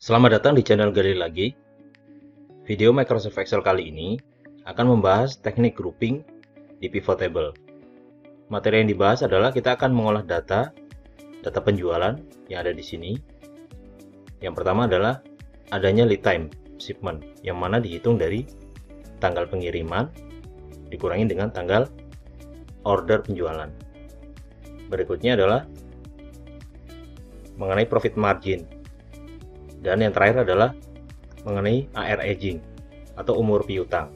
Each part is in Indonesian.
Selamat datang di channel Gali Lagi. Video Microsoft Excel kali ini akan membahas teknik grouping di pivot table. Materi yang dibahas adalah kita akan mengolah data penjualan yang ada di sini. Yang pertama adalah adanya lead time shipment, yang mana dihitung dari tanggal pengiriman dikurangi dengan tanggal order penjualan. Berikutnya adalah mengenai profit margin. Dan yang terakhir adalah mengenai AR aging atau umur piutang.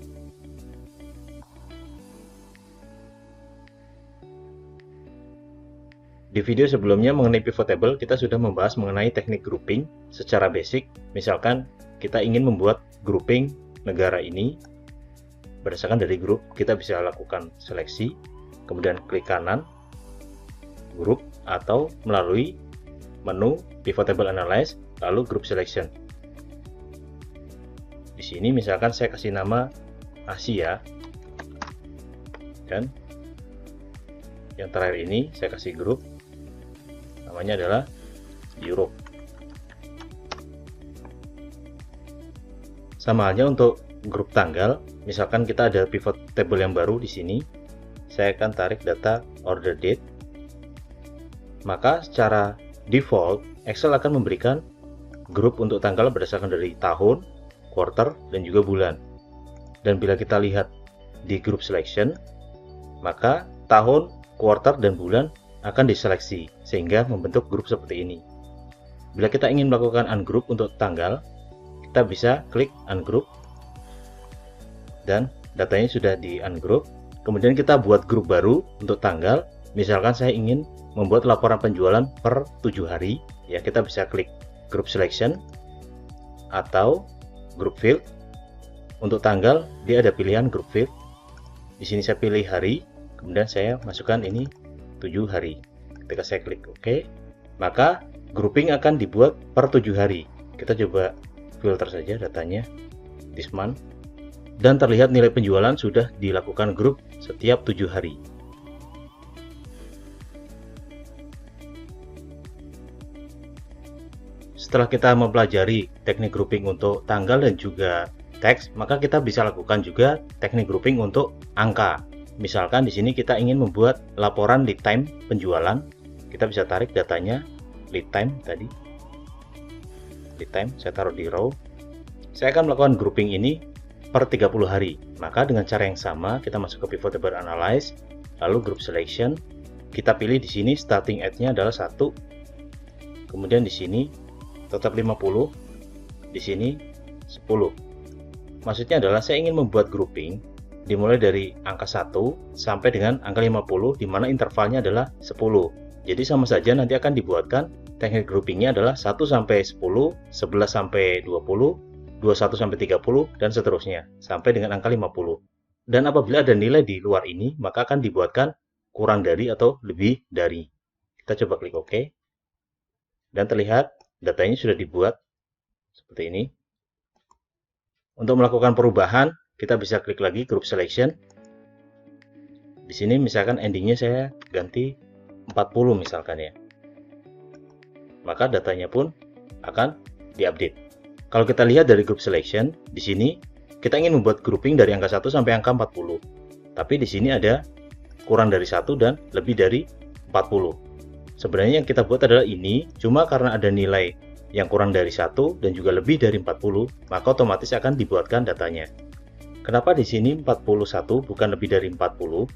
Di video sebelumnya mengenai pivot table, kita sudah membahas mengenai teknik grouping secara basic. Misalkan kita ingin membuat grouping negara ini berdasarkan dari grup, kita bisa lakukan seleksi, kemudian klik kanan, grup, atau melalui menu pivot table analyze, lalu group selection. Di sini misalkan saya kasih nama Asia, dan yang terakhir ini saya kasih grup, namanya adalah Europe. Sama halnya untuk grup tanggal, misalkan kita ada pivot table yang baru di sini, saya akan tarik data order date, maka secara default Excel akan memberikan grup untuk tanggal berdasarkan dari tahun, quarter, dan juga bulan. Dan bila kita lihat di group selection, maka tahun, quarter, dan bulan akan diseleksi sehingga membentuk grup seperti ini. Bila kita ingin melakukan ungroup untuk tanggal, kita bisa klik ungroup dan datanya sudah di ungroup. Kemudian kita buat grup baru untuk tanggal. Misalkan saya ingin membuat laporan penjualan per 7 hari, ya kita bisa klik group selection atau group field. Untuk tanggal dia ada pilihan group field. Di sini saya pilih hari, kemudian saya masukkan ini 7 hari. Ketika saya klik OK, maka grouping akan dibuat per 7 hari. Kita coba filter saja datanya this month, dan terlihat nilai penjualan sudah dilakukan grup setiap 7 hari. Setelah kita mempelajari teknik grouping untuk tanggal dan juga teks, maka kita bisa lakukan juga teknik grouping untuk angka. Misalkan di sini kita ingin membuat laporan lead time penjualan, kita bisa tarik datanya lead time tadi. Lead time saya taruh di row. Saya akan melakukan grouping ini per 30 hari. Maka dengan cara yang sama kita masuk ke pivot table analyze, lalu group selection. Kita pilih di sini starting at-nya adalah 1. Kemudian di sini tetap 50, di sini 10. Maksudnya adalah saya ingin membuat grouping dimulai dari angka 1 sampai dengan angka 50, di mana intervalnya adalah 10. Jadi sama saja nanti akan dibuatkan teknik groupingnya adalah 1 sampai 10, 11 sampai 20, 21 sampai 30, dan seterusnya sampai dengan angka 50. Dan apabila ada nilai di luar ini, maka akan dibuatkan kurang dari atau lebih dari. Kita coba klik OK, dan terlihat datanya sudah dibuat seperti ini. Untuk melakukan perubahan, kita bisa klik lagi group selection. Di sini misalkan endingnya saya ganti 40 misalkan ya. Maka datanya pun akan diupdate. Kalau kita lihat dari group selection, di sini kita ingin membuat grouping dari angka 1 sampai angka 40. Tapi di sini ada kurang dari 1 dan lebih dari 40. Sebenarnya yang kita buat adalah ini, cuma karena ada nilai yang kurang dari 1 dan juga lebih dari 40, maka otomatis akan dibuatkan datanya. Kenapa di sini 41 bukan lebih dari 40?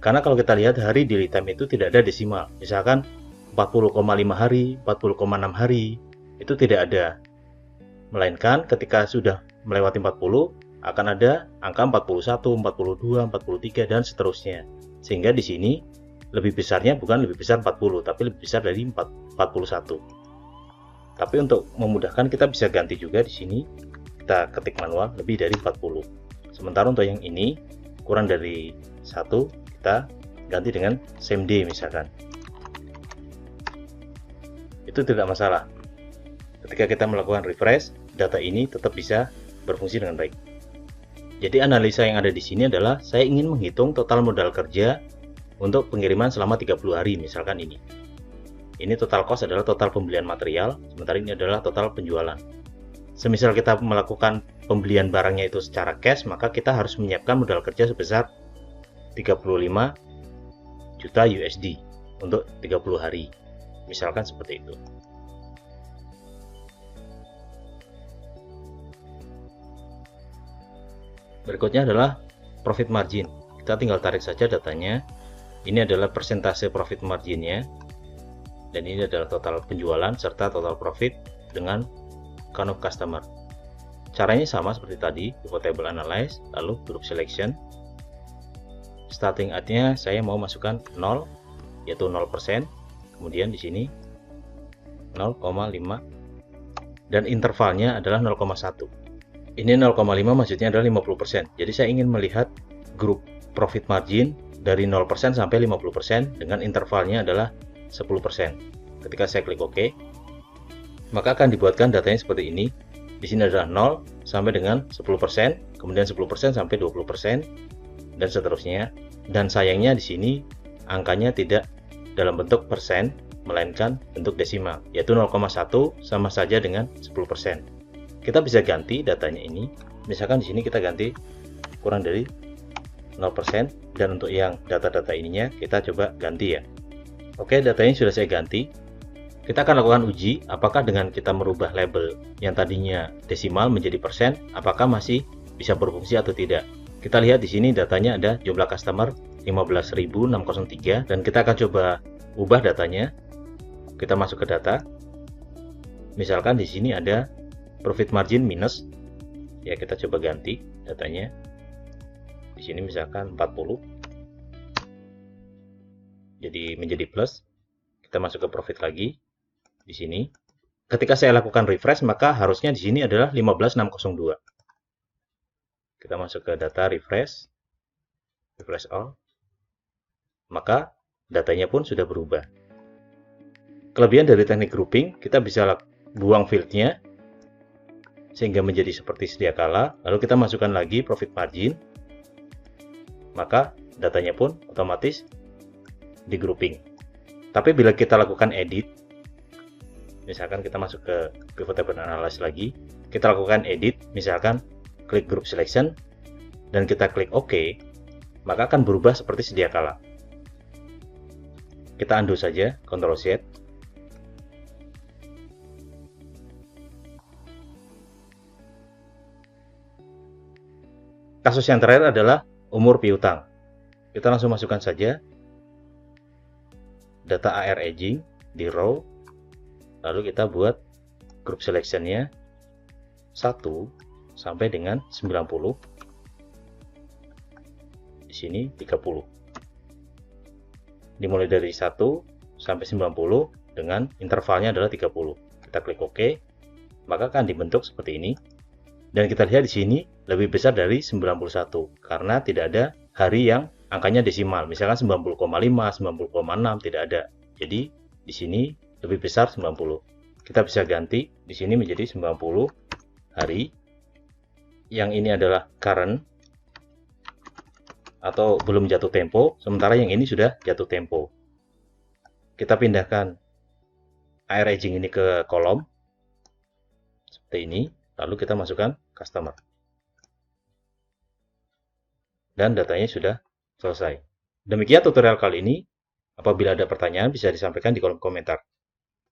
Karena kalau kita lihat hari di lead time itu tidak ada desimal. Misalkan 40,5 hari, 40,6 hari, itu tidak ada. Melainkan ketika sudah melewati 40, akan ada angka 41, 42, 43, dan seterusnya. Sehingga di sini lebih besarnya bukan lebih besar 40, tapi lebih besar dari 41. Tapi untuk memudahkan kita bisa ganti juga di sini. Kita ketik manual lebih dari 40. Sementara untuk yang ini kurang dari 1, kita ganti dengan same day misalkan. Itu tidak masalah. Ketika kita melakukan refresh, data ini tetap bisa berfungsi dengan baik. Jadi analisa yang ada di sini adalah saya ingin menghitung total modal kerja untuk pengiriman selama 30 hari misalkan ini. Ini total cost adalah total pembelian material, sementara ini adalah total penjualan. Semisal kita melakukan pembelian barangnya itu secara cash, maka kita harus menyiapkan modal kerja sebesar 35 juta USD untuk 30 hari. Misalkan seperti itu. Berikutnya adalah profit margin. Kita tinggal tarik saja datanya. Ini adalah persentase profit marginnya. Dan ini adalah total penjualan serta total profit dengan count of customer. Caranya sama seperti tadi, pivot table analyze, lalu group selection. Starting at-nya saya mau masukkan 0, yaitu 0%. Kemudian di sini 0,5 dan intervalnya adalah 0,1. Ini 0,5 maksudnya adalah 50%. Jadi saya ingin melihat grup profit margin dari 0% sampai 50% dengan intervalnya adalah 10%. Ketika saya klik OK, maka akan dibuatkan datanya seperti ini. Di sini adalah 0 sampai dengan 10%, kemudian 10% sampai 20%, dan seterusnya. Dan sayangnya di sini angkanya tidak dalam bentuk persen, melainkan bentuk desimal, yaitu 0,1 sama saja dengan 10%. Kita bisa ganti datanya ini. Misalkan di sini kita ganti kurang dari 0%, dan untuk yang data-data ininya kita coba ganti ya. Oke, datanya sudah saya ganti. Kita akan lakukan uji apakah dengan kita merubah label yang tadinya desimal menjadi persen, apakah masih bisa berfungsi atau tidak. Kita lihat di sini datanya ada jumlah customer 15.603 dan kita akan coba ubah datanya. Kita masuk ke data. Misalkan di sini ada profit margin minus. Ya, kita coba ganti datanya. Di sini misalkan 40. Jadi menjadi plus. Kita masuk ke profit lagi. Di sini, ketika saya lakukan refresh, maka harusnya di sini adalah 15.602. Kita masuk ke data refresh all, maka datanya pun sudah berubah. Kelebihan dari teknik grouping, kita bisa buang fieldnya sehingga menjadi seperti sedia kala, lalu kita masukkan lagi profit margin, maka datanya pun otomatis di grouping. Tapi bila kita lakukan edit, misalkan kita masuk ke pivot table analysis lagi, kita lakukan edit, misalkan klik group selection dan kita klik OK, maka akan berubah seperti sedia kala. Kita undo saja, Ctrl Z. Kasus yang terakhir adalah umur piutang. Kita langsung masukkan saja data AR aging di row. Lalu kita buat group selection-nya 1 sampai dengan 90. Di sini 30. Dimulai dari 1 sampai 90 dengan intervalnya adalah 30. Kita klik OK, maka akan dibentuk seperti ini. Dan kita lihat di sini lebih besar dari 91 karena tidak ada hari yang angkanya desimal. Misalkan 90,5, 90,6 tidak ada. Jadi di sini lebih besar 90. Kita bisa ganti di sini menjadi 90 hari. Yang ini adalah current atau belum jatuh tempo, sementara yang ini sudah jatuh tempo. Kita pindahkan AR aging ini ke kolom seperti ini, lalu kita masukkan customer. Dan datanya sudah selesai. Demikian tutorial kali ini. Apabila ada pertanyaan bisa disampaikan di kolom komentar.